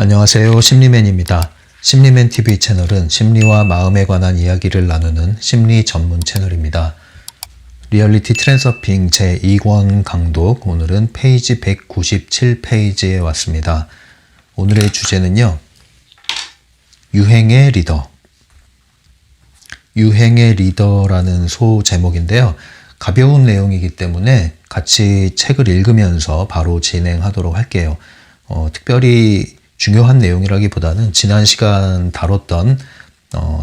안녕하세요. 심리맨입니다. 심리맨 TV 채널은 심리와 마음에 관한 이야기를 나누는 심리 전문 채널입니다. 리얼리티 트랜서핑 제2권 강독, 오늘은 페이지 197페이지에 왔습니다. 오늘의 주제는요, 유행의 리더. 유행의 리더라는 소제목인데요. 가벼운 내용이기 때문에 같이 책을 읽으면서 바로 진행하도록 할게요. 특별히 중요한 내용이라기보다는 지난 시간 다뤘던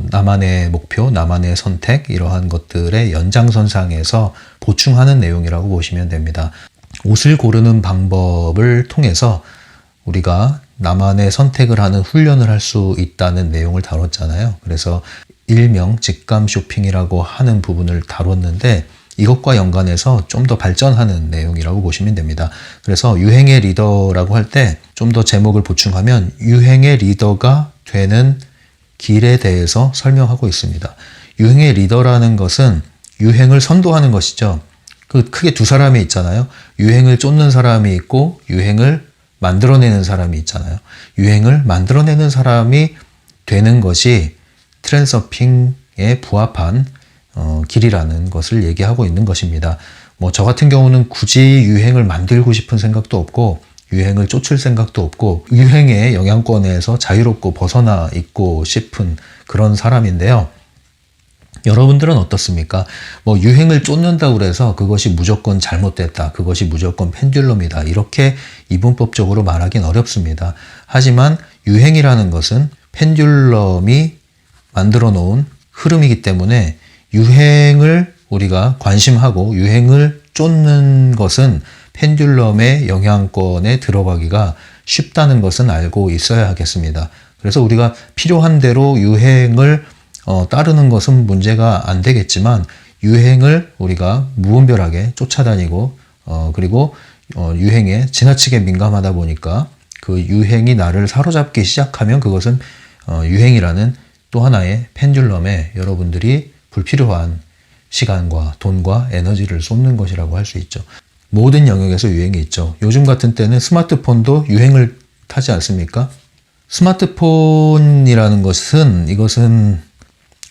나만의 목표, 나만의 선택, 이러한 것들의 연장선상에서 보충하는 내용이라고 보시면 됩니다. 옷을 고르는 방법을 통해서 우리가 나만의 선택을 하는 훈련을 할 수 있다는 내용을 다뤘잖아요. 그래서 일명 직감 쇼핑이라고 하는 부분을 다뤘는데, 이것과 연관해서 좀 더 발전하는 내용이라고 보시면 됩니다. 그래서 유행의 리더라고 할 때 좀 더 제목을 보충하면 유행의 리더가 되는 길에 대해서 설명하고 있습니다. 유행의 리더라는 것은 유행을 선도하는 것이죠. 크게 두 사람이 있잖아요. 유행을 쫓는 사람이 있고 유행을 만들어내는 사람이 있잖아요. 유행을 만들어내는 사람이 되는 것이 트렌서핑에 부합한 길이라는 것을 얘기하고 있는 것입니다. 저 같은 경우는 굳이 유행을 만들고 싶은 생각도 없고 유행을 쫓을 생각도 없고 유행의 영향권에서 자유롭고 벗어나 있고 싶은 그런 사람인데요. 여러분들은 어떻습니까? 유행을 쫓는다고 해서 그것이 무조건 잘못됐다, 그것이 무조건 펜듈럼이다, 이렇게 이분법적으로 말하긴 어렵습니다. 하지만 유행이라는 것은 펜듈럼이 만들어 놓은 흐름이기 때문에 유행을 우리가 관심하고 유행을 쫓는 것은 펜듈럼의 영향권에 들어가기가 쉽다는 것은 알고 있어야 하겠습니다. 그래서 우리가 필요한 대로 유행을 따르는 것은 문제가 안 되겠지만, 유행을 우리가 무분별하게 쫓아다니고 그리고 유행에 지나치게 민감하다 보니까 그 유행이 나를 사로잡기 시작하면 그것은 유행이라는 또 하나의 펜듈럼에 여러분들이 불필요한 시간과 돈과 에너지를 쏟는 것이라고 할 수 있죠. 모든 영역에서 유행이 있죠. 요즘 같은 때는 스마트폰도 유행을 타지 않습니까? 스마트폰이라는 이것은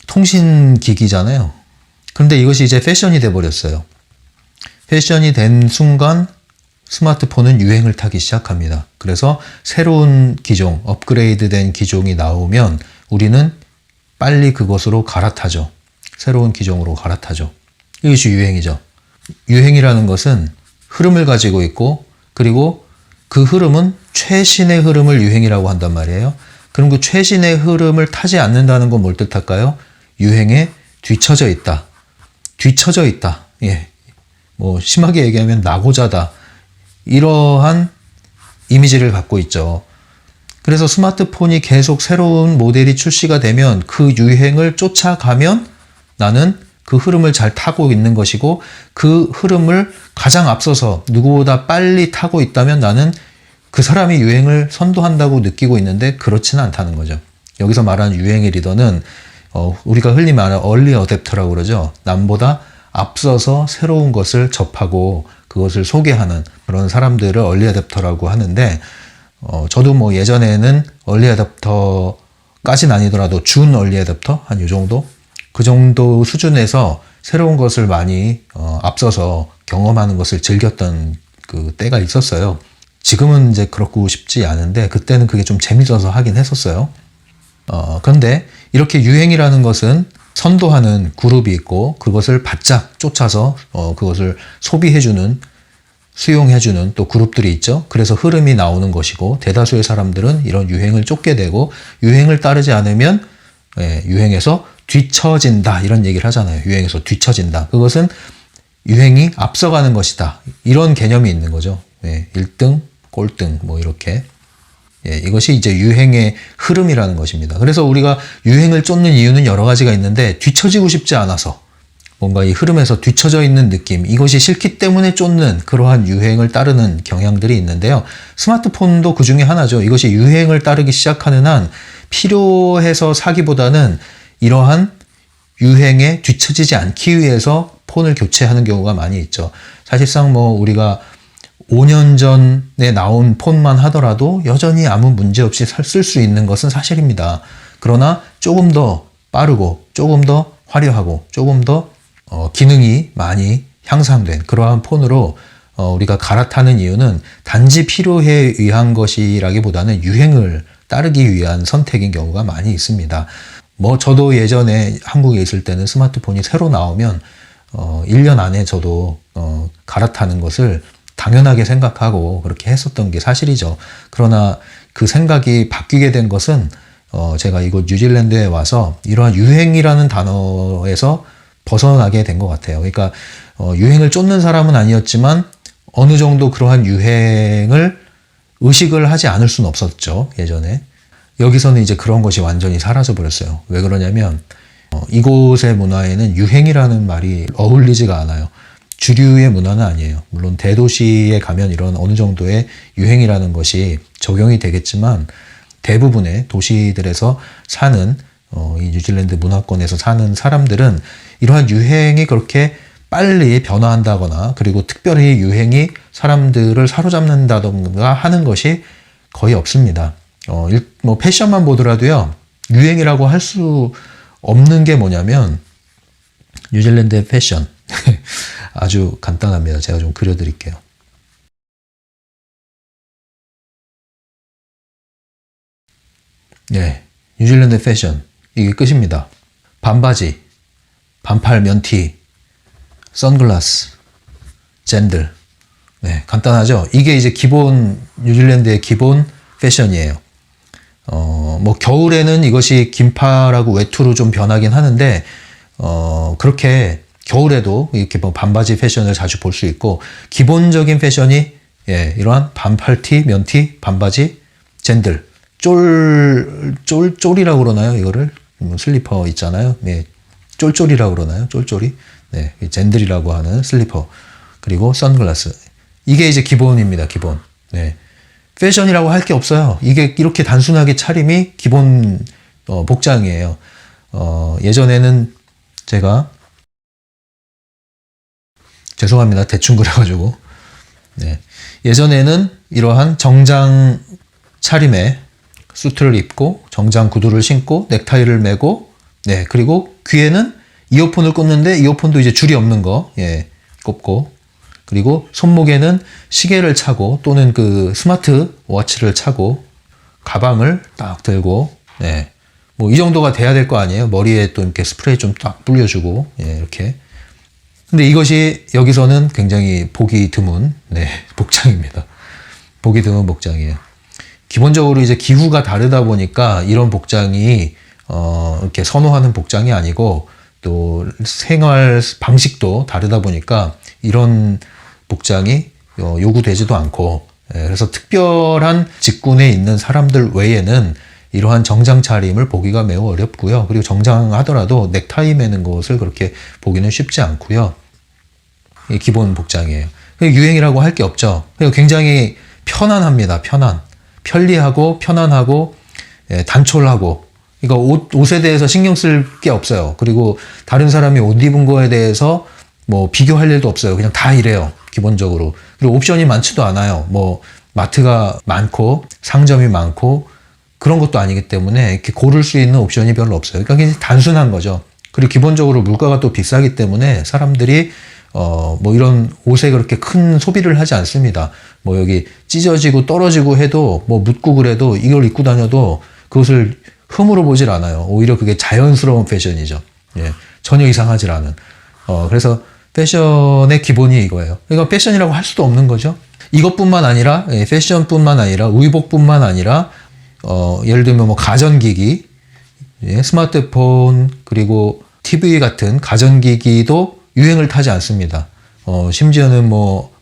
통신기기잖아요. 그런데 이것이 이제 패션이 돼버렸어요. 패션이 된 순간 스마트폰은 유행을 타기 시작합니다. 그래서 새로운 기종, 업그레이드된 기종이 나오면 우리는 빨리 그것으로 갈아타죠. 새로운 기종으로 갈아타죠. 이것이 유행이죠. 유행이라는 것은 흐름을 가지고 있고, 그리고 그 흐름은 최신의 흐름을 유행이라고 한단 말이에요. 그럼 그 최신의 흐름을 타지 않는다는 건 뭘 뜻할까요? 유행에 뒤처져 있다. 뒤처져 있다. 예. 심하게 얘기하면 낙오자다. 이러한 이미지를 갖고 있죠. 그래서 스마트폰이 계속 새로운 모델이 출시가 되면 그 유행을 쫓아가면 나는 그 흐름을 잘 타고 있는 것이고, 그 흐름을 가장 앞서서 누구보다 빨리 타고 있다면 나는 그 사람이 유행을 선도한다고 느끼고 있는데 그렇지는 않다는 거죠. 여기서 말하는 유행의 리더는 우리가 흔히 말하는 얼리 어댑터라고 그러죠. 남보다 앞서서 새로운 것을 접하고 그것을 소개하는 그런 사람들을 얼리 어댑터라고 하는데, 저도 예전에는 얼리 어댑터까지는 아니더라도 준 얼리 어댑터 한 요 정도? 그 정도 수준에서 새로운 것을 많이 앞서서 경험하는 것을 즐겼던 그 때가 있었어요. 지금은 이제 그렇고 싶지 않은데 그때는 그게 좀 재밌어서 하긴 했었어요. 그런데 이렇게 유행이라는 것은 선도하는 그룹이 있고 그것을 바짝 쫓아서 그것을 소비해주는, 수용해주는 또 그룹들이 있죠. 그래서 흐름이 나오는 것이고, 대다수의 사람들은 이런 유행을 쫓게 되고, 유행을 따르지 않으면 유행에서 뒤처진다, 이런 얘기를 하잖아요. 유행에서 뒤처진다. 그것은 유행이 앞서가는 것이다, 이런 개념이 있는 거죠. 1등, 꼴등 이렇게. 이것이 이제 유행의 흐름이라는 것입니다. 그래서 우리가 유행을 쫓는 이유는 여러 가지가 있는데, 뒤처지고 싶지 않아서 뭔가 이 흐름에서 뒤처져 있는 느낌, 이것이 싫기 때문에 쫓는 그러한 유행을 따르는 경향들이 있는데요. 스마트폰도 그 중에 하나죠. 이것이 유행을 따르기 시작하는 한 필요해서 사기보다는 이러한 유행에 뒤처지지 않기 위해서 폰을 교체하는 경우가 많이 있죠. 사실상 우리가 5년 전에 나온 폰만 하더라도 여전히 아무 문제 없이 쓸 수 있는 것은 사실입니다. 그러나 조금 더 빠르고 조금 더 화려하고 조금 더 기능이 많이 향상된 그러한 폰으로 우리가 갈아타는 이유는 단지 필요에 의한 것이라기보다는 유행을 따르기 위한 선택인 경우가 많이 있습니다. 저도 예전에 한국에 있을 때는 스마트폰이 새로 나오면 1년 안에 저도 갈아타는 것을 당연하게 생각하고 그렇게 했었던 게 사실이죠. 그러나 그 생각이 바뀌게 된 것은 제가 이곳 뉴질랜드에 와서 이러한 유행이라는 단어에서 벗어나게 된 것 같아요. 그러니까 유행을 쫓는 사람은 아니었지만 어느 정도 그러한 유행을 의식을 하지 않을 수는 없었죠. 예전에. 여기서는 이제 그런 것이 완전히 사라져 버렸어요. 왜 그러냐면 이곳의 문화에는 유행이라는 말이 어울리지가 않아요. 주류의 문화는 아니에요. 물론 대도시에 가면 이런 어느 정도의 유행이라는 것이 적용이 되겠지만 대부분의 도시들에서 사는 이 뉴질랜드 문화권에서 사는 사람들은 이러한 유행이 그렇게 빨리 변화한다거나 그리고 특별히 유행이 사람들을 사로잡는다던가 하는 것이 거의 없습니다. 패션만 보더라도요, 유행이라고 할 수 없는 게 뭐냐면 뉴질랜드의 패션. 아주 간단합니다. 제가 좀 그려드릴게요. 네, 뉴질랜드 패션. 이게 끝입니다. 반바지, 반팔 면티, 선글라스, 젠들. 네, 간단하죠? 이게 이제 뉴질랜드의 기본 패션이에요. 겨울에는 이것이 긴팔하고 외투로 좀 변하긴 하는데, 그렇게 겨울에도 이렇게 반바지 패션을 자주 볼 수 있고, 기본적인 패션이, 이러한 반팔티, 면티, 반바지, 젠들. 쫄이라고 그러나요? 이거를? 슬리퍼 있잖아요. 네. 쫄쫄이라고 그러나요? 쫄쫄이? 네. 젠들이라고 하는 슬리퍼. 그리고 선글라스. 이게 이제 기본입니다. 기본. 네. 패션이라고 할 게 없어요. 이게 이렇게 단순하게 차림이 기본 복장이에요. 예전에는 제가 죄송합니다. 대충 그래가지고. 네. 예전에는 이러한 정장 차림에 수트를 입고 정장 구두를 신고 넥타이를 매고 네, 그리고 귀에는 이어폰을 꽂는데 이어폰도 이제 줄이 없는 거 꼽고 그리고 손목에는 시계를 차고 또는 그 스마트 워치를 차고 가방을 딱 들고 네. 이 정도가 돼야 될 거 아니에요. 머리에 또 이렇게 스프레이 좀 딱 뿌려주고 이렇게. 근데 이것이 여기서는 굉장히 보기 드문 복장입니다. 보기 드문 복장이에요. 기본적으로 이제 기후가 다르다 보니까 이런 복장이 이렇게 선호하는 복장이 아니고 또 생활 방식도 다르다 보니까 이런 복장이 요구되지도 않고 그래서 특별한 직군에 있는 사람들 외에는 이러한 정장 차림을 보기가 매우 어렵고요. 그리고 정장하더라도 넥타이 매는 것을 그렇게 보기는 쉽지 않고요. 기본 복장이에요. 유행이라고 할 게 없죠. 그리고 굉장히 편안합니다. 편리하고 편안하고 단촐하고 그러니까 옷에 대해서 신경 쓸 게 없어요. 그리고 다른 사람이 옷 입은 거에 대해서 비교할 일도 없어요. 그냥 다 이래요. 기본적으로. 그리고 옵션이 많지도 않아요. 마트가 많고 상점이 많고 그런 것도 아니기 때문에 이렇게 고를 수 있는 옵션이 별로 없어요. 그러니까 굉장히 단순한 거죠. 그리고 기본적으로 물가가 또 비싸기 때문에 사람들이 이런 옷에 그렇게 큰 소비를 하지 않습니다. 여기 찢어지고 떨어지고 해도 묻고 그래도 이걸 입고 다녀도 그것을 흠으로 보질 않아요. 오히려 그게 자연스러운 패션이죠. 예, 전혀 이상하질 않은. 그래서 패션의 기본이 이거예요. 그러니까 패션이라고 할 수도 없는 거죠. 이것뿐만 아니라 패션뿐만 아니라 의복뿐만 아니라 예를 들면 가전기기, 스마트폰 그리고 TV 같은 가전기기도 유행을 타지 않습니다. 심지어는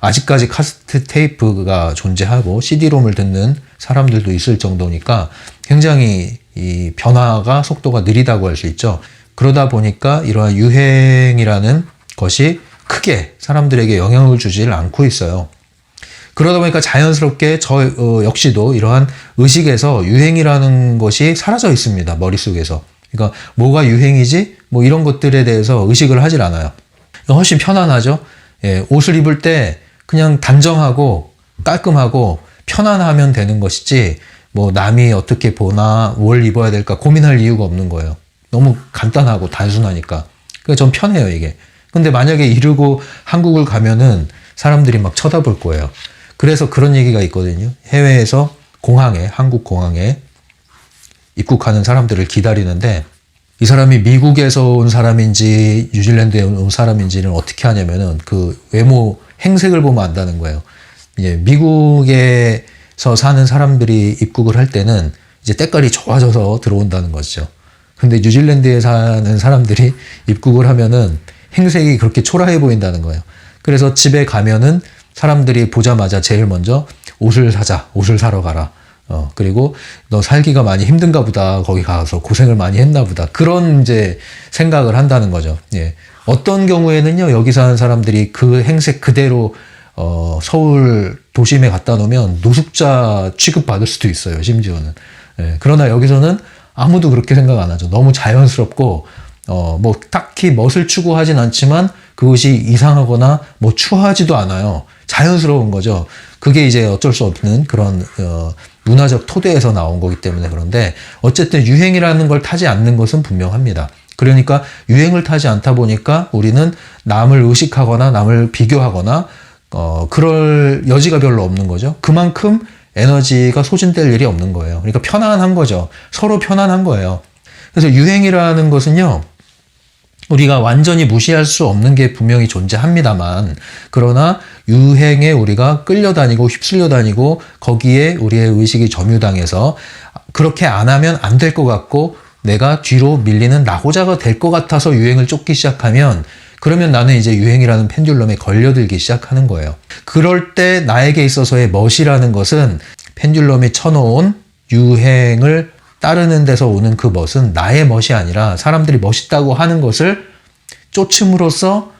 아직까지 카세트 테이프가 존재하고 CD롬을 듣는 사람들도 있을 정도니까 굉장히 이 변화가 속도가 느리다고 할 수 있죠. 그러다 보니까 이러한 유행이라는 것이 크게 사람들에게 영향을 주질 않고 있어요. 그러다 보니까 자연스럽게 역시도 이러한 의식에서 유행이라는 것이 사라져 있습니다. 머릿속에서. 그러니까 뭐가 유행이지? 이런 것들에 대해서 의식을 하질 않아요. 훨씬 편안하죠. 옷을 입을 때 그냥 단정하고 깔끔하고 편안하면 되는 것이지 뭐 남이 어떻게 보나 뭘 입어야 될까 고민할 이유가 없는 거예요. 너무 간단하고 단순하니까. 그래서 전 편해요, 이게. 근데 만약에 이러고 한국을 가면은 사람들이 막 쳐다볼 거예요. 그래서 그런 얘기가 있거든요. 해외에서 공항에, 한국 공항에 입국하는 사람들을 기다리는데 이 사람이 미국에서 온 사람인지 뉴질랜드에 온 사람인지는 어떻게 하냐면은 그 외모 행색을 보면 안다는 거예요. 이제 미국에서 사는 사람들이 입국을 할 때는 이제 때깔이 좋아져서 들어온다는 거죠. 근데 뉴질랜드에 사는 사람들이 입국을 하면은 행색이 그렇게 초라해 보인다는 거예요. 그래서 집에 가면은 사람들이 보자마자 제일 먼저 옷을 사자, 옷을 사러 가라. 그리고 너 살기가 많이 힘든가 보다. 거기 가서 고생을 많이 했나 보다. 그런 이제 생각을 한다는 거죠. 예. 어떤 경우에는요, 여기 사는 사람들이 그 행색 그대로, 서울 도심에 갖다 놓으면 노숙자 취급받을 수도 있어요, 심지어는. 예. 그러나 여기서는 아무도 그렇게 생각 안 하죠. 너무 자연스럽고, 뭐, 딱히 멋을 추구하진 않지만 그것이 이상하거나 뭐 추하지도 않아요. 자연스러운 거죠. 그게 이제 어쩔 수 없는 그런, 문화적 토대에서 나온 거기 때문에 그런데 어쨌든 유행이라는 걸 타지 않는 것은 분명합니다. 그러니까 유행을 타지 않다 보니까 우리는 남을 의식하거나 남을 비교하거나 그럴 여지가 별로 없는 거죠. 그만큼 에너지가 소진될 일이 없는 거예요. 그러니까 편안한 거죠. 서로 편안한 거예요. 그래서 유행이라는 것은요, 우리가 완전히 무시할 수 없는 게 분명히 존재합니다만, 그러나 유행에 우리가 끌려다니고 휩쓸려다니고 거기에 우리의 의식이 점유당해서 그렇게 안 하면 안 될 것 같고 내가 뒤로 밀리는 낙오자가 될 것 같아서 유행을 쫓기 시작하면, 그러면 나는 이제 유행이라는 펜듈럼에 걸려들기 시작하는 거예요. 그럴 때 나에게 있어서의 멋이라는 것은 펜듈럼이 쳐놓은 유행을 따르는 데서 오는 그 멋은 나의 멋이 아니라 사람들이 멋있다고 하는 것을 쫓음으로써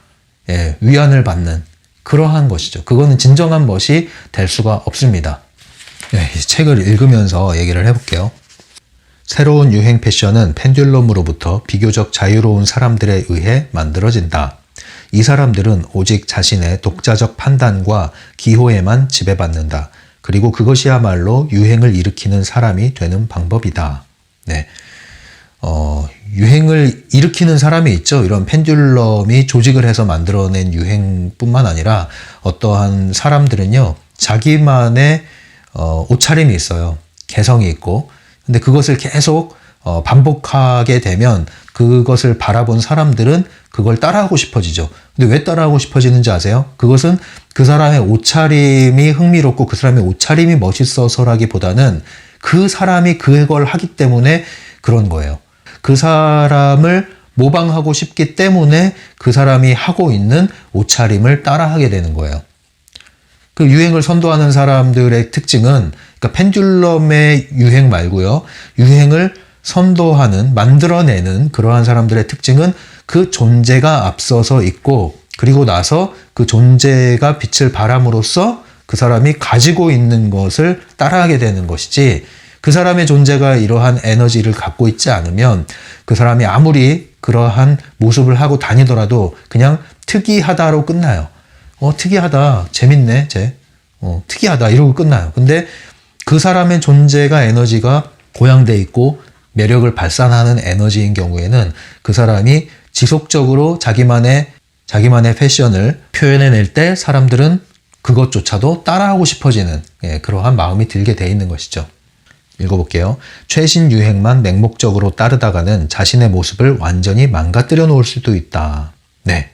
위안을 받는 그러한 것이죠. 그거는 진정한 멋이 될 수가 없습니다. 이 책을 읽으면서 얘기를 해볼게요. 새로운 유행 패션은 펜듈럼으로부터 비교적 자유로운 사람들에 의해 만들어진다. 이 사람들은 오직 자신의 독자적 판단과 기호에만 지배받는다. 그리고 그것이야말로 유행을 일으키는 사람이 되는 방법이다. 네. 유행을 일으키는 사람이 있죠. 이런 펜듈럼이 조직을 해서 만들어낸 유행뿐만 아니라 어떠한 사람들은요, 자기만의 옷차림이 있어요. 개성이 있고. 근데 그것을 계속 반복하게 되면 그것을 바라본 사람들은 그걸 따라하고 싶어지죠. 근데 왜 따라하고 싶어지는지 아세요? 그것은 그 사람의 옷차림이 흥미롭고 그 사람의 옷차림이 멋있어서라기보다는 그 사람이 그걸 하기 때문에 그런 거예요. 그 사람을 모방하고 싶기 때문에 그 사람이 하고 있는 옷차림을 따라하게 되는 거예요. 그 유행을 선도하는 사람들의 특징은, 그러니까 펜듈럼의 유행 말고요, 유행을 선도하는, 만들어내는 그러한 사람들의 특징은 그 존재가 앞서서 있고, 그리고 나서 그 존재가 빛을 발함으로써 그 사람이 가지고 있는 것을 따라하게 되는 것이지, 그 사람의 존재가 이러한 에너지를 갖고 있지 않으면 그 사람이 아무리 그러한 모습을 하고 다니더라도 그냥 특이하다로 끝나요. 특이하다, 재밌네, 특이하다 이러고 끝나요. 근데 그 사람의 존재가 에너지가 고양돼 있고 매력을 발산하는 에너지인 경우에는 그 사람이 지속적으로 자기만의 패션을 표현해낼 때 사람들은 그것조차도 따라하고 싶어지는 그러한 마음이 들게 돼 있는 것이죠. 읽어볼게요. 최신 유행만 맹목적으로 따르다가는 자신의 모습을 완전히 망가뜨려 놓을 수도 있다. 네,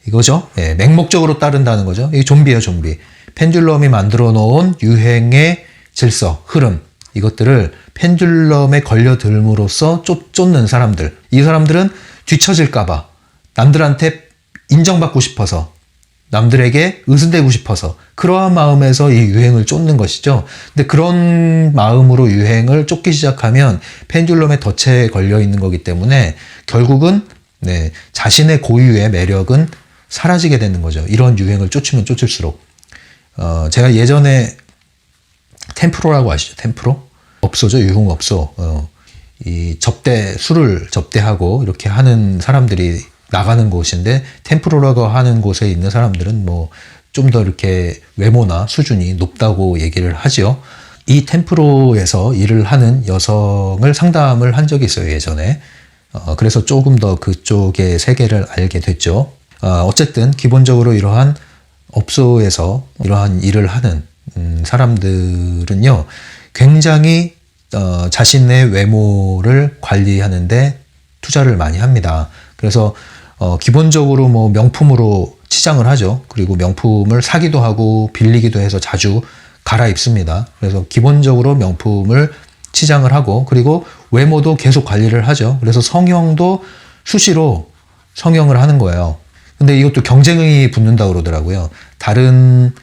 이거죠. 맹목적으로 따른다는 거죠. 이게 좀비예요, 좀비. 펜듈럼이 만들어 놓은 유행의 질서, 흐름, 이것들을 펜듈럼에 걸려들므로써 쫓는 사람들. 이 사람들은 뒤처질까봐, 남들한테 인정받고 싶어서, 남들에게 의존되고 싶어서 그러한 마음에서 이 유행을 쫓는 것이죠. 근데 그런 마음으로 유행을 쫓기 시작하면 펜듈럼의 덫에 걸려 있는 거기 때문에 결국은 자신의 고유의 매력은 사라지게 되는 거죠. 이런 유행을 쫓으면 쫓을수록. 제가 예전에 템프로라고 아시죠? 템프로? 업소죠. 유흥업소. 이 술을 접대하고 이렇게 하는 사람들이 나가는 곳인데, 템프로라고 하는 곳에 있는 사람들은 뭐 좀 더 이렇게 외모나 수준이 높다고 얘기를 하지요. 이 템프로에서 일을 하는 여성을 상담을 한 적이 있어요, 예전에. 그래서 조금 더 그쪽의 세계를 알게 됐죠. 어쨌든 기본적으로 이러한 업소에서 이러한 일을 하는 사람들은요, 굉장히 자신의 외모를 관리하는데 투자를 많이 합니다. 그래서 기본적으로 뭐 명품으로 치장을 하죠. 그리고 명품을 사기도 하고 빌리기도 해서 자주 갈아입습니다. 그래서 기본적으로 명품을 치장을 하고, 그리고 외모도 계속 관리를 하죠. 그래서 성형도 수시로 성형을 하는 거예요. 근데 이것도 경쟁이 붙는다고 그러더라고요. 다른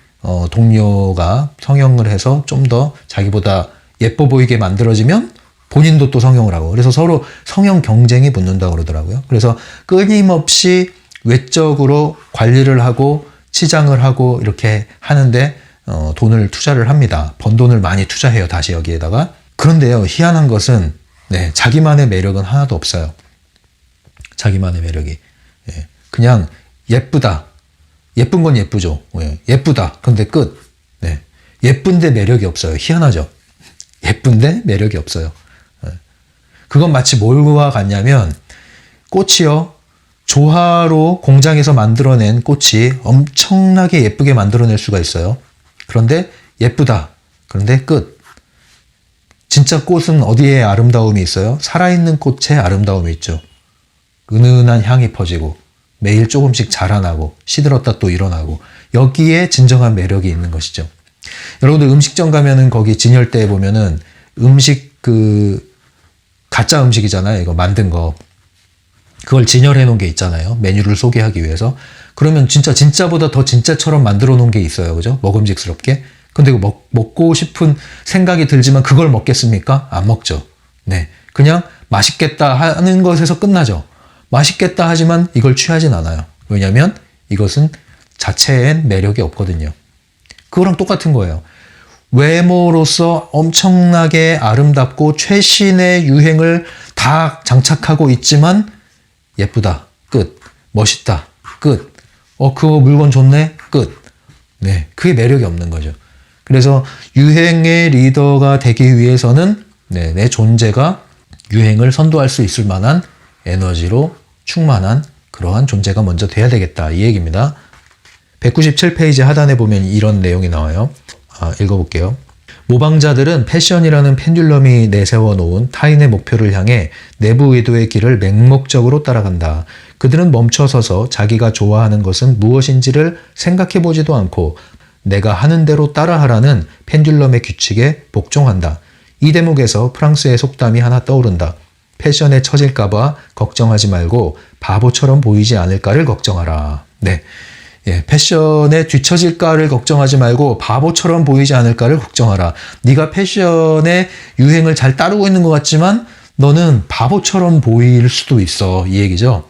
동료가 성형을 해서 좀 더 자기보다 예뻐 보이게 만들어지면 본인도 또 성형을 하고, 그래서 서로 성형 경쟁이 붙는다고 그러더라고요. 그래서 끊임없이 외적으로 관리를 하고 치장을 하고 이렇게 하는데 돈을 투자를 합니다. 번 돈을 많이 투자해요, 다시 여기에다가. 그런데요, 희한한 것은 자기만의 매력은 하나도 없어요. 자기만의 매력이. 그냥 예쁘다. 예쁜 건 예쁘죠. 예쁘다. 그런데 끝. 예쁜데 매력이 없어요. 희한하죠. 예쁜데 매력이 없어요. 그건 마치 뭘과 같냐면, 꽃이요, 조화로 공장에서 만들어낸 꽃이 엄청나게 예쁘게 만들어낼 수가 있어요. 그런데 예쁘다. 그런데 끝. 진짜 꽃은 어디에 아름다움이 있어요? 살아있는 꽃에 아름다움이 있죠. 은은한 향이 퍼지고 매일 조금씩 자라나고 시들었다 또 일어나고, 여기에 진정한 매력이 있는 것이죠. 여러분들 음식점 가면은 거기 진열대에 보면은 음식 가짜 음식이잖아요. 이거 만든 거. 그걸 진열해 놓은 게 있잖아요. 메뉴를 소개하기 위해서. 그러면 진짜보다 더 진짜처럼 만들어 놓은 게 있어요. 그죠? 먹음직스럽게. 근데 이거 먹고 싶은 생각이 들지만 그걸 먹겠습니까? 안 먹죠. 그냥 맛있겠다 하는 것에서 끝나죠. 맛있겠다 하지만 이걸 취하진 않아요. 왜냐면 이것은 자체엔 매력이 없거든요. 그거랑 똑같은 거예요. 외모로서 엄청나게 아름답고 최신의 유행을 다 장착하고 있지만 예쁘다. 끝. 멋있다. 끝. 그거 물건 좋네. 끝. 그게 매력이 없는 거죠. 그래서 유행의 리더가 되기 위해서는 내 존재가 유행을 선도할 수 있을 만한 에너지로 충만한 그러한 존재가 먼저 돼야 되겠다, 이 얘기입니다. 197페이지 하단에 보면 이런 내용이 나와요. 읽어볼게요. 모방자들은 패션이라는 펜듈럼이 내세워 놓은 타인의 목표를 향해 내부 의도의 길을 맹목적으로 따라간다. 그들은 멈춰서서 자기가 좋아하는 것은 무엇인지를 생각해 보지도 않고 내가 하는 대로 따라하라는 펜듈럼의 규칙에 복종한다. 이 대목에서 프랑스의 속담이 하나 떠오른다. 패션에 처질까봐 걱정하지 말고 바보처럼 보이지 않을까를 걱정하라. 패션에 뒤처질까를 걱정하지 말고 바보처럼 보이지 않을까를 걱정하라. 네가 패션의 유행을 잘 따르고 있는 것 같지만 너는 바보처럼 보일 수도 있어, 이 얘기죠.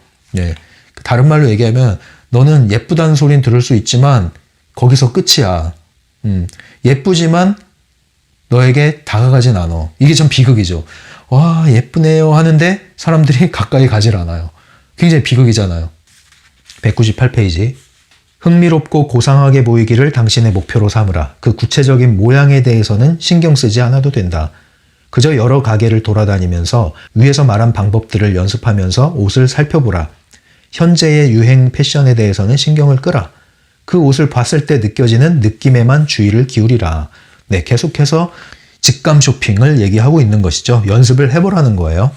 다른 말로 얘기하면 너는 예쁘다는 소리는 들을 수 있지만 거기서 끝이야. 예쁘지만 너에게 다가가진 않아. 이게 좀 비극이죠. 와, 예쁘네요 하는데 사람들이 가까이 가질 않아요. 굉장히 비극이잖아요. 198페이지. 흥미롭고 고상하게 보이기를 당신의 목표로 삼으라. 그 구체적인 모양에 대해서는 신경 쓰지 않아도 된다. 그저 여러 가게를 돌아다니면서 위에서 말한 방법들을 연습하면서 옷을 살펴보라. 현재의 유행 패션에 대해서는 신경을 끄라. 그 옷을 봤을 때 느껴지는 느낌에만 주의를 기울이라. 계속해서 직감 쇼핑을 얘기하고 있는 것이죠. 연습을 해보라는 거예요.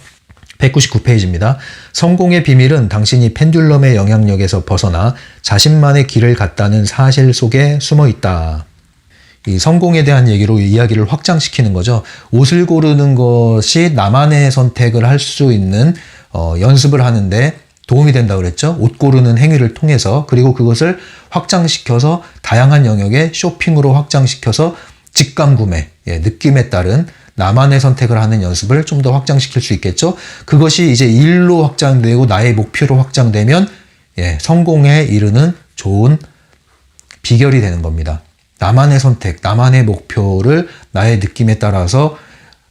199페이지입니다. 성공의 비밀은 당신이 펜듈럼의 영향력에서 벗어나 자신만의 길을 갔다는 사실 속에 숨어 있다. 이 성공에 대한 얘기로 이야기를 확장시키는 거죠. 옷을 고르는 것이 나만의 선택을 할 수 있는 연습을 하는데 도움이 된다고 그랬죠. 옷 고르는 행위를 통해서. 그리고 그것을 확장시켜서 다양한 영역의 쇼핑으로 확장시켜서 직감 구매, 느낌에 따른 나만의 선택을 하는 연습을 좀 더 확장시킬 수 있겠죠. 그것이 이제 일로 확장되고 나의 목표로 확장되면 성공에 이르는 좋은 비결이 되는 겁니다. 나만의 선택, 나만의 목표를 나의 느낌에 따라서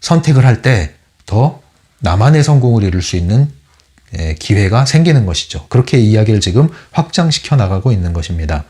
선택을 할 때 더 나만의 성공을 이룰 수 있는 기회가 생기는 것이죠. 그렇게 이야기를 지금 확장시켜 나가고 있는 것입니다.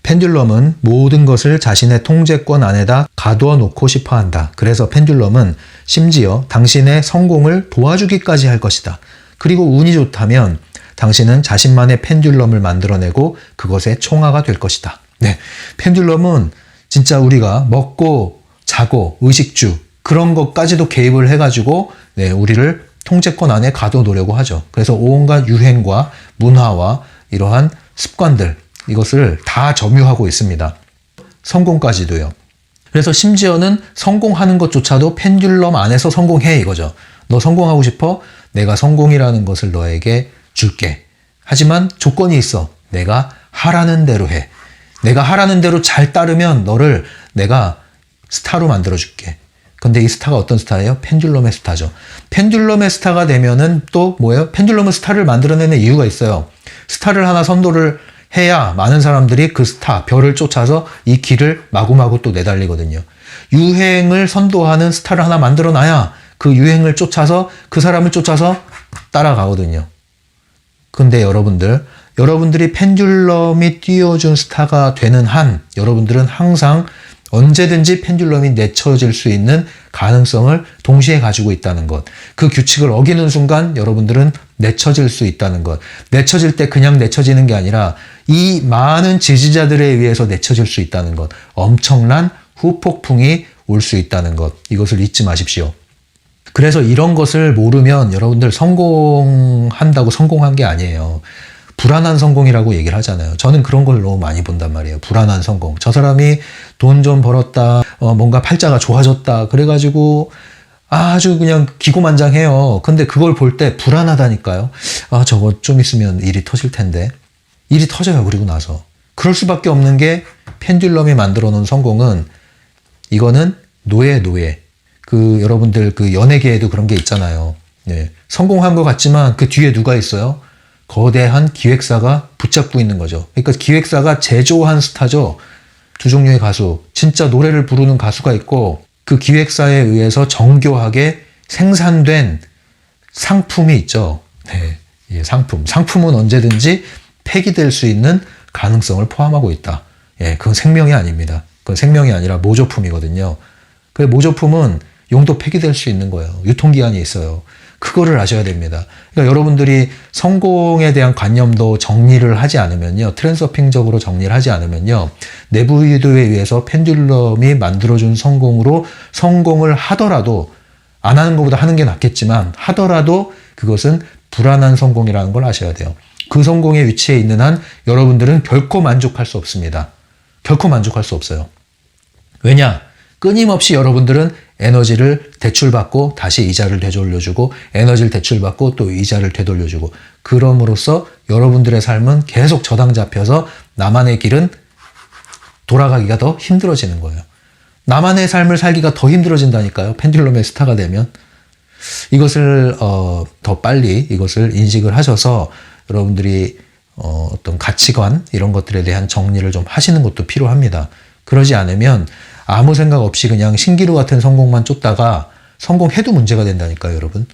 펜듈럼은 모든 것을 자신의 통제권 안에다 가두어 놓고 싶어 한다. 그래서 펜듈럼은 심지어 당신의 성공을 도와주기까지 할 것이다. 그리고 운이 좋다면 당신은 자신만의 펜듈럼을 만들어내고 그것의 총화가 될 것이다. 네, 펜듈럼은 진짜 우리가 먹고 자고 의식주 그런 것까지도 개입을 해가지고 네, 우리를 통제권 안에 가둬 놓으려고 하죠. 그래서 온갖 유행과 문화와 이러한 습관들 이것을 다 점유하고 있습니다. 성공까지도요. 그래서 심지어는 성공하는 것조차도 펜듈럼 안에서 성공해 이거죠. 너 성공하고 싶어? 내가 성공이라는 것을 너에게 줄게. 하지만 조건이 있어. 내가 하라는 대로 해. 내가 하라는 대로 잘 따르면 너를 내가 스타로 만들어줄게. 근데 이 스타가 어떤 스타예요? 펜듈럼의 스타죠. 펜듈럼의 스타가 되면은 또 뭐예요? 펜듈럼은 스타를 만들어내는 이유가 있어요. 스타를 하나 선도를 해야 많은 사람들이 그 스타, 별을 쫓아서 이 길을 마구마구 또 내달리거든요. 유행을 선도하는 스타를 하나 만들어놔야 그 유행을 쫓아서 그 사람을 쫓아서 따라가거든요. 근데 여러분들이 펜듈럼이 띄워준 스타가 되는 한 여러분들은 항상 언제든지 펜듈럼이 내쳐질 수 있는 가능성을 동시에 가지고 있다는 것. 그 규칙을 어기는 순간 여러분들은 내쳐질 수 있다는 것. 내쳐질 때 그냥 내쳐지는 게 아니라 이 많은 지지자들에 의해서 내쳐질 수 있다는 것. 엄청난 후폭풍이 올 수 있다는 것. 이것을 잊지 마십시오. 그래서 이런 것을 모르면 여러분들 성공한다고 성공한 게 아니에요. 불안한 성공이라고 얘기를 하잖아요. 저는 그런 걸 너무 많이 본단 말이에요. 불안한 성공. 저 사람이 돈 좀 벌었다. 뭔가 팔자가 좋아졌다. 그래가지고 아주 그냥 기고만장해요. 근데 그걸 볼 때 불안하다니까요. 아, 저거 좀 있으면 일이 터질 텐데. 일이 터져요. 그리고 나서. 그럴 수밖에 없는 게 펜듈럼이 만들어 놓은 성공은 이거는 노예. 여러분들 연예계에도 그런 게 있잖아요. 네. 성공한 것 같지만 그 뒤에 누가 있어요? 거대한 기획사가 붙잡고 있는 거죠. 그러니까 기획사가 제조한 스타죠. 두 종류의 가수. 진짜 노래를 부르는 가수가 있고 그 기획사에 의해서 정교하게 생산된 상품이 있죠. 네. 예, 상품. 상품은 언제든지 폐기될 수 있는 가능성을 포함하고 있다. 예, 그건 생명이 아닙니다. 그건 생명이 아니라 모조품이거든요. 그 모조품은 용도 폐기될 수 있는 거예요. 유통기한이 있어요. 그거를 아셔야 됩니다. 그러니까 여러분들이 성공에 대한 관념도 정리를 하지 않으면요. 트랜서핑적으로 정리를 하지 않으면요. 내부 의도에 의해서 펜듈럼이 만들어준 성공으로 성공을 하더라도 안 하는 것보다 하는 게 낫겠지만 하더라도 그것은 불안한 성공이라는 걸 아셔야 돼요. 그 성공의 위치에 있는 한 여러분들은 결코 만족할 수 없습니다. 결코 만족할 수 없어요. 왜냐? 끊임없이 여러분들은 에너지를 대출받고 다시 이자를 되돌려주고 에너지를 대출받고 또 이자를 되돌려주고 그럼으로써 여러분들의 삶은 계속 저당 잡혀서 나만의 길은 돌아가기가 더 힘들어지는 거예요. 나만의 삶을 살기가 더 힘들어진다니까요. 펜듈럼의 스타가 되면. 이것을 더 빨리 이것을 인식을 하셔서 여러분들이 어떤 가치관 이런 것들에 대한 정리를 좀 하시는 것도 필요합니다. 그러지 않으면 아무 생각 없이 그냥 신기루 같은 성공만 쫓다가 성공해도 문제가 된다니까요, 여러분.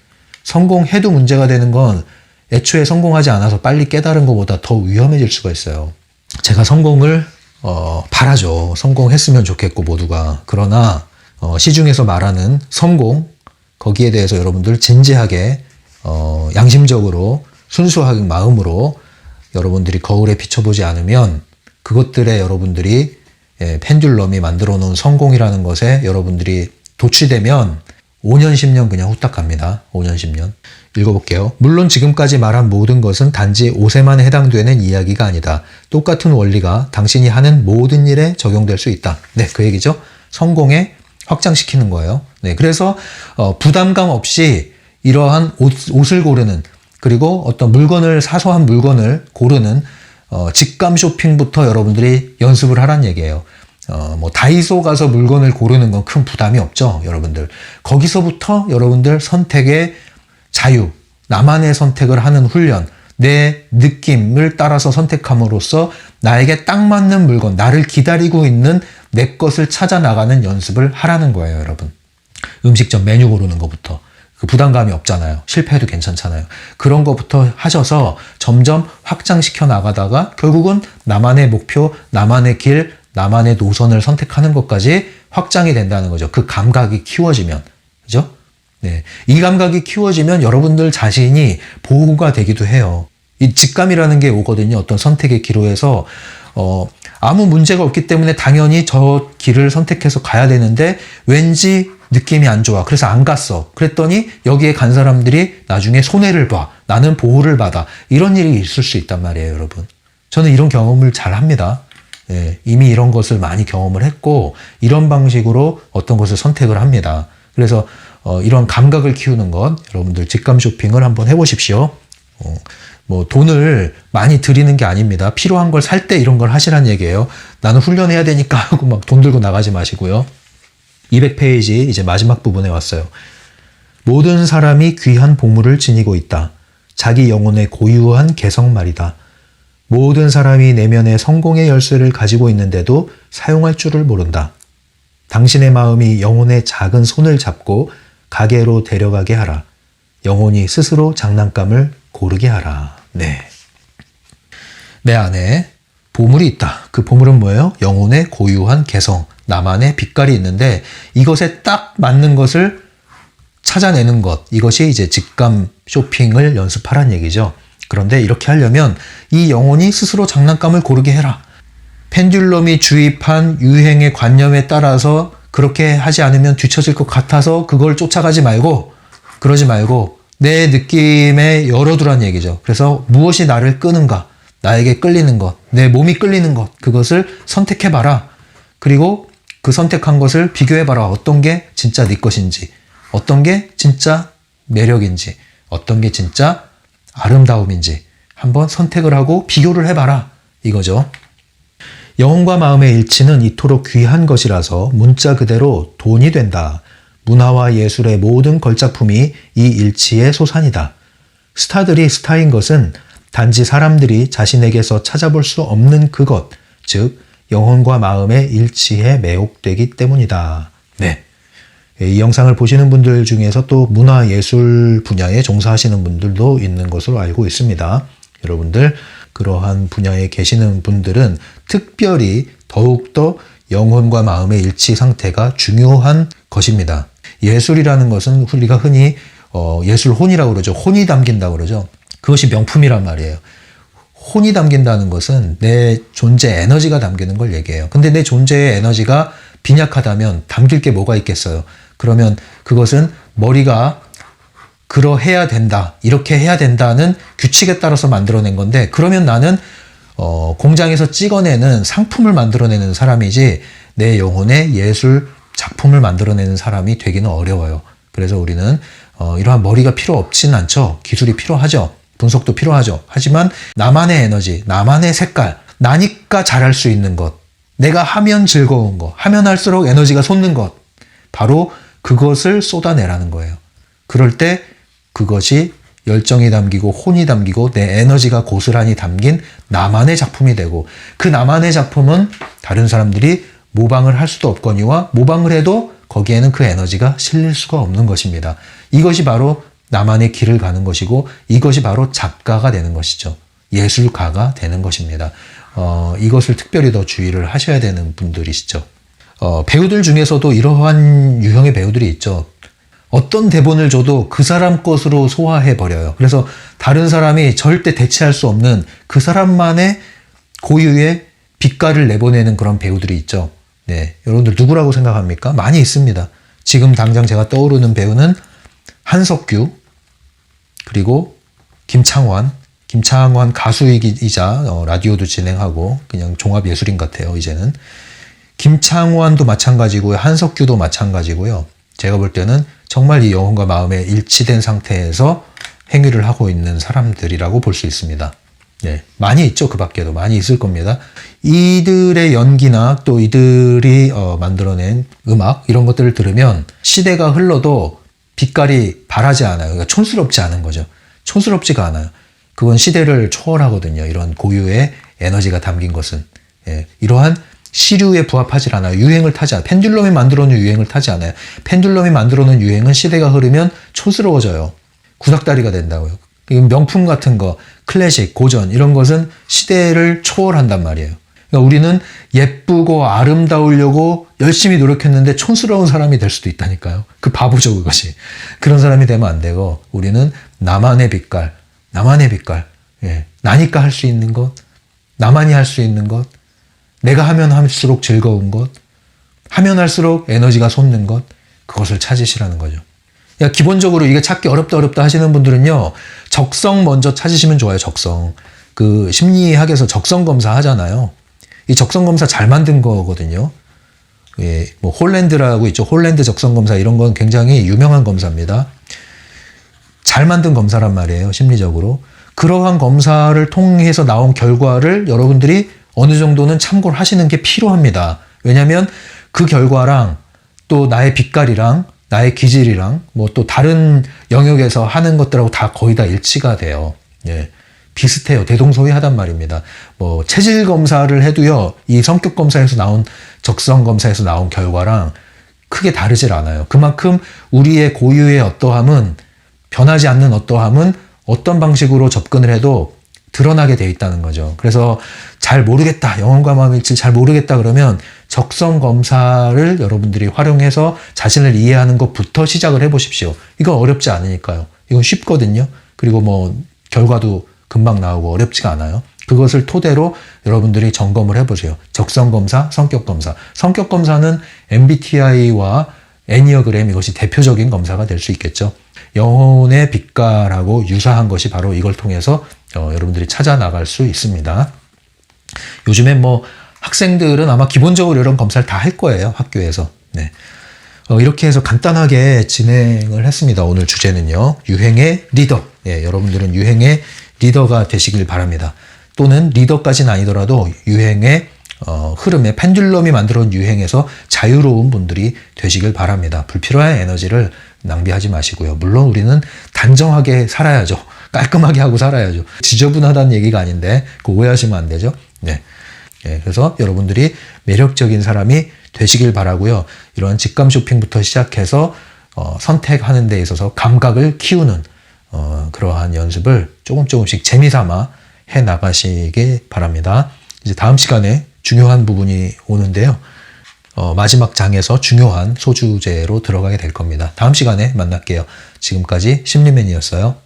성공해도 문제가 되는 건 애초에 성공하지 않아서 빨리 깨달은 것보다 더 위험해질 수가 있어요. 제가 성공을 바라죠. 성공했으면 좋겠고 모두가. 그러나 시중에서 말하는 성공 거기에 대해서 여러분들 진지하게 양심적으로 순수한 마음으로 여러분들이 거울에 비춰보지 않으면 그것들에 여러분들이 펜듈럼이 만들어 놓은 성공이라는 것에 여러분들이 도취되면 5년, 10년 그냥 후딱 갑니다. 5년, 10년. 읽어볼게요. 물론 지금까지 말한 모든 것은 단지 옷에만 해당되는 이야기가 아니다. 똑같은 원리가 당신이 하는 모든 일에 적용될 수 있다. 네, 그 얘기죠. 성공에 확장시키는 거예요. 네, 그래서 부담감 없이 이러한 옷을 고르는 그리고 어떤 사소한 물건을 고르는 직감 쇼핑부터 여러분들이 연습을 하란 얘기예요. 다이소 가서 물건을 고르는 건 큰 부담이 없죠, 여러분들. 거기서부터 여러분들 선택의 자유, 나만의 선택을 하는 훈련, 내 느낌을 따라서 선택함으로써 나에게 딱 맞는 물건, 나를 기다리고 있는 내 것을 찾아 나가는 연습을 하라는 거예요, 여러분. 음식점 메뉴 고르는 것부터. 그 부담감이 없잖아요. 실패해도 괜찮잖아요. 그런 것부터 하셔서 점점 확장시켜 나가다가 결국은 나만의 목표, 나만의 길, 나만의 노선을 선택하는 것까지 확장이 된다는 거죠. 그 감각이 키워지면. 그죠? 네. 이 감각이 키워지면 여러분들 자신이 보호가 되기도 해요. 이 직감이라는 게 오거든요. 어떤 선택의 기로에서, 아무 문제가 없기 때문에 당연히 저 길을 선택해서 가야 되는데 왠지 느낌이 안 좋아. 그래서 안 갔어. 그랬더니 여기에 간 사람들이 나중에 손해를 봐. 나는 보호를 받아. 이런 일이 있을 수 있단 말이에요, 여러분. 저는 이런 경험을 잘 합니다. 예, 이미 이런 것을 많이 경험을 했고 이런 방식으로 어떤 것을 선택을 합니다. 그래서 이런 감각을 키우는 것, 여러분들 직감 쇼핑을 한번 해보십시오. 뭐 돈을 많이 들이는 게 아닙니다. 필요한 걸 살 때 이런 걸 하시란 얘기예요. 나는 훈련해야 되니까 하고 막 돈 들고 나가지 마시고요. 200페이지 이제 마지막 부분에 왔어요. 모든 사람이 귀한 보물을 지니고 있다. 자기 영혼의 고유한 개성 말이다. 모든 사람이 내면의 성공의 열쇠를 가지고 있는데도 사용할 줄을 모른다. 당신의 마음이 영혼의 작은 손을 잡고 가게로 데려가게 하라. 영혼이 스스로 장난감을 고르게 하라. 네. 내 안에 보물이 있다. 그 보물은 뭐예요? 영혼의 고유한 개성, 나만의 빛깔이 있는데 이것에 딱 맞는 것을 찾아내는 것. 이것이 이제 직감 쇼핑을 연습하란 얘기죠. 그런데 이렇게 하려면 이 영혼이 스스로 장난감을 고르게 해라. 펜듈럼이 주입한 유행의 관념에 따라서 그렇게 하지 않으면 뒤처질 것 같아서 그걸 쫓아가지 말고 그러지 말고 내 느낌에 열어두란 얘기죠. 그래서 무엇이 나를 끄는가, 나에게 끌리는 것, 내 몸이 끌리는 것, 그것을 선택해봐라. 그리고 그 선택한 것을 비교해봐라. 어떤 게 진짜 네 것인지, 어떤 게 진짜 매력인지, 어떤 게 진짜 아름다움인지 한번 선택을 하고 비교를 해봐라. 이거죠. 영혼과 마음의 일치는 이토록 귀한 것이라서 문자 그대로 돈이 된다. 문화와 예술의 모든 걸작품이 이 일치의 소산이다. 스타들이 스타인 것은 단지 사람들이 자신에게서 찾아볼 수 없는 그것, 즉 영혼과 마음의 일치에 매혹되기 때문이다. 네. 이 영상을 보시는 분들 중에서 또 문화예술 분야에 종사하시는 분들도 있는 것으로 알고 있습니다. 여러분들 그러한 분야에 계시는 분들은 특별히 더욱더 영혼과 마음의 일치 상태가 중요한 것입니다. 예술이라는 것은 우리가 흔히 예술혼이라고 그러죠. 혼이 담긴다고 그러죠. 그것이 명품이란 말이에요. 혼이 담긴다는 것은 내 존재 에너지가 담기는 걸 얘기해요. 근데 내 존재의 에너지가 빈약하다면 담길 게 뭐가 있겠어요. 그러면 그것은 머리가 그러해야 된다, 이렇게 해야 된다는 규칙에 따라서 만들어낸 건데 그러면 나는 공장에서 찍어내는 상품을 만들어내는 사람이지 내 영혼의 예술 작품을 만들어내는 사람이 되기는 어려워요. 그래서 우리는 이러한 머리가 필요 없진 않죠. 기술이 필요하죠. 분석도 필요하죠. 하지만 나만의 에너지, 나만의 색깔, 나니까 잘할 수 있는 것, 내가 하면 즐거운 것, 하면 할수록 에너지가 솟는 것, 바로 그것을 쏟아내라는 거예요. 그럴 때 그것이 열정이 담기고 혼이 담기고 내 에너지가 고스란히 담긴 나만의 작품이 되고 그 나만의 작품은 다른 사람들이 모방을 할 수도 없거니와 모방을 해도 거기에는 그 에너지가 실릴 수가 없는 것입니다. 이것이 바로 나만의 길을 가는 것이고 이것이 바로 작가가 되는 것이죠. 예술가가 되는 것입니다. 이것을 특별히 더 주의를 하셔야 되는 분들이시죠. 배우들 중에서도 이러한 유형의 배우들이 있죠. 어떤 대본을 줘도 그 사람 것으로 소화해버려요. 그래서 다른 사람이 절대 대체할 수 없는 그 사람만의 고유의 빛깔을 내보내는 그런 배우들이 있죠. 네, 여러분들 누구라고 생각합니까? 많이 있습니다. 지금 당장 제가 떠오르는 배우는 한석규, 그리고 김창완 가수이자 라디오도 진행하고 그냥 종합예술인 같아요, 이제는. 김창완도 마찬가지고요. 한석규도 마찬가지고요. 제가 볼 때는 정말 이 영혼과 마음에 일치된 상태에서 행위를 하고 있는 사람들이라고 볼 수 있습니다. 네, 많이 있죠. 그 밖에도 많이 있을 겁니다. 이들의 연기나 또 이들이 만들어낸 음악 이런 것들을 들으면 시대가 흘러도 빛깔이 바라지 않아요. 그러니까 촌스럽지 않은 거죠. 촌스럽지가 않아요. 그건 시대를 초월하거든요. 이런 고유의 에너지가 담긴 것은. 예, 이러한 시류에 부합하지 않아요. 유행을 타지 않아요. 펜듈럼이 만들어 놓은 유행을 타지 않아요. 펜듈럼이 만들어 놓은 유행은 시대가 흐르면 촌스러워져요. 구닥다리가 된다고요. 명품 같은 거, 클래식, 고전 이런 것은 시대를 초월한단 말이에요. 그러니까 우리는 예쁘고 아름다우려고 열심히 노력했는데 촌스러운 사람이 될 수도 있다니까요. 그 바보죠, 그것이. 그런 사람이 되면 안 되고 우리는 나만의 빛깔, 예. 나니까 할 수 있는 것, 나만이 할 수 있는 것, 내가 하면 할수록 즐거운 것, 하면 할수록 에너지가 솟는 것, 그것을 찾으시라는 거죠. 그러니까 기본적으로 이게 찾기 어렵다 하시는 분들은요, 적성 먼저 찾으시면 좋아요, 적성. 그 심리학에서 적성 검사 하잖아요. 이 적성 검사 잘 만든 거거든요. 예, 뭐 홀랜드라고 있죠. 홀랜드 적성 검사 이런 건 굉장히 유명한 검사입니다. 잘 만든 검사란 말이에요, 심리적으로. 그러한 검사를 통해서 나온 결과를 여러분들이 어느 정도는 참고를 하시는 게 필요합니다. 왜냐하면 그 결과랑 또 나의 빛깔이랑 나의 기질이랑 뭐 또 다른 영역에서 하는 것들하고 다 거의 다 일치가 돼요. 예. 비슷해요. 대동소이하단 말입니다. 뭐 체질 검사를 해도요, 이 성격 검사에서 나온 적성 검사에서 나온 결과랑 크게 다르질 않아요. 그만큼 우리의 고유의 어떠함은 변하지 않는 어떠함은 어떤 방식으로 접근을 해도 드러나게 돼 있다는 거죠. 그래서 잘 모르겠다, 영혼과 마음 일치를 잘 모르겠다 그러면 적성 검사를 여러분들이 활용해서 자신을 이해하는 것부터 시작을 해보십시오. 이건 어렵지 않으니까요. 이건 쉽거든요. 그리고 뭐 결과도 금방 나오고 어렵지가 않아요. 그것을 토대로 여러분들이 점검을 해보세요. 적성 검사, 성격 검사. 성격 검사는 MBTI와 애니어그램, 이것이 대표적인 검사가 될 수 있겠죠. 영혼의 빛깔하고 유사한 것이 바로 이걸 통해서 여러분들이 찾아 나갈 수 있습니다. 요즘에 뭐 학생들은 아마 기본적으로 이런 검사를 다 할 거예요, 학교에서. 네. 이렇게 해서 간단하게 진행을 했습니다. 오늘 주제는요, 유행의 리더. 예, 여러분들은 유행의 리더가 되시길 바랍니다. 또는 리더까지는 아니더라도 유행의 흐름에 펜듈럼이 만들어온 유행에서 자유로운 분들이 되시길 바랍니다. 불필요한 에너지를 낭비하지 마시고요. 물론 우리는 단정하게 살아야죠. 깔끔하게 하고 살아야죠. 지저분하다는 얘기가 아닌데 그거 오해하시면 안 되죠. 네. 네, 그래서 여러분들이 매력적인 사람이 되시길 바라고요. 이런 직감 쇼핑부터 시작해서 선택하는 데 있어서 감각을 키우는 그러한 연습을 조금씩 재미삼아 해 나가시길 바랍니다. 이제 다음 시간에 중요한 부분이 오는데요. 마지막 장에서 중요한 소주제로 들어가게 될 겁니다. 다음 시간에 만날게요. 지금까지 심리맨이었어요.